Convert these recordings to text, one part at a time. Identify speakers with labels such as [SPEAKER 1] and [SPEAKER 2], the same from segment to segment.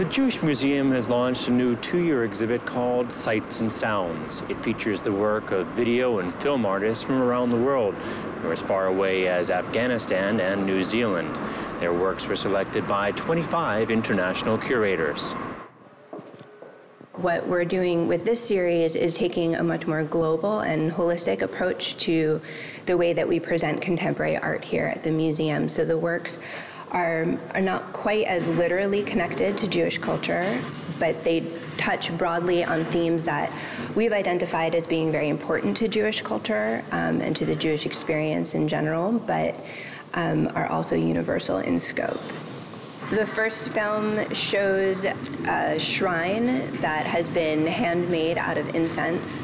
[SPEAKER 1] The Jewish Museum has launched a new 2-year exhibit called Sights and Sounds. It features the work of video and film artists from around the world, from as far away as Afghanistan and New Zealand. Their works were selected by 25 international curators.
[SPEAKER 2] What we're doing with this series is taking a much more global and holistic approach to the way that we present contemporary art here at the museum. So the works are not quite as literally connected to Jewish culture, but they touch broadly on themes that we've identified as being very important to Jewish culture and to the Jewish experience in general, but are also universal in scope. The first film shows a shrine that has been handmade out of incense,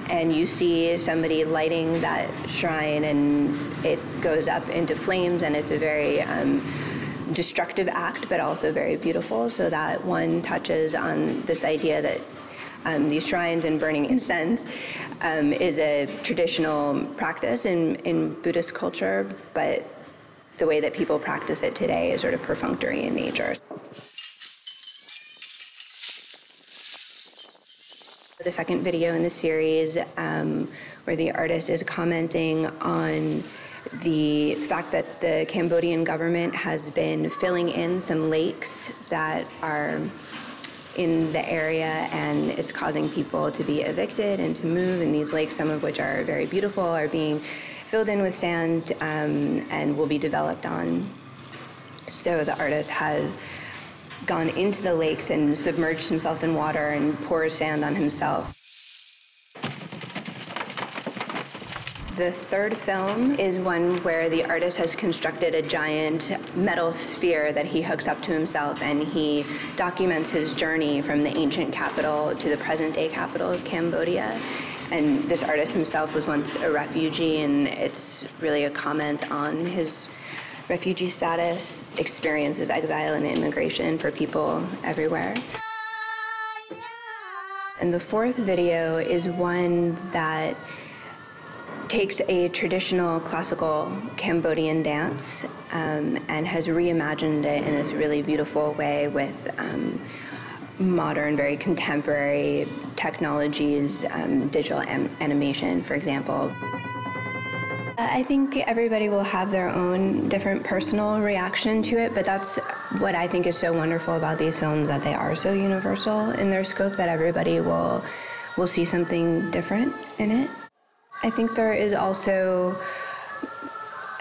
[SPEAKER 2] and you see somebody lighting that shrine and it goes up into flames, and it's a very destructive act, but also very beautiful. So that one touches on this idea that these shrines and burning incense is a traditional practice in Buddhist culture, but the way that people practice it today is sort of perfunctory in nature. The second video in the series where the artist is commenting on the fact that the Cambodian government has been filling in some lakes that are in the area, and it's causing people to be evicted and to move, and these lakes, some of which are very beautiful, are being filled in with sand and will be developed on. So the artist has gone into the lakes and submerged himself in water and pours sand on himself. The third film is one where the artist has constructed a giant metal sphere that he hooks up to himself, and he documents his journey from the ancient capital to the present-day capital of Cambodia. And this artist himself was once a refugee, and it's really a comment on his refugee status, experience of exile and immigration for people everywhere. And the fourth video is one that takes a traditional classical Cambodian dance and has reimagined it in this really beautiful way with modern, very contemporary technologies, digital animation, for example. I think everybody will have their own different personal reaction to it, but that's what I think is so wonderful about these films, that they are so universal in their scope that everybody will see something different in it. I think there is also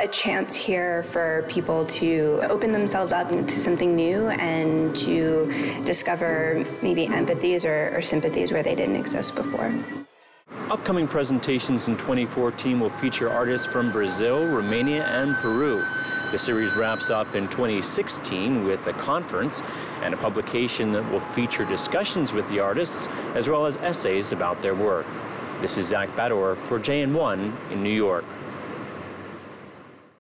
[SPEAKER 2] a chance here for people to open themselves up to something new and to discover maybe empathies or sympathies where they didn't exist before.
[SPEAKER 1] Upcoming presentations in 2014 will feature artists from Brazil, Romania, and Peru. The series wraps up in 2016 with a conference and a publication that will feature discussions with the artists as well as essays about their work. This is Zach Bador for JN1 in New York.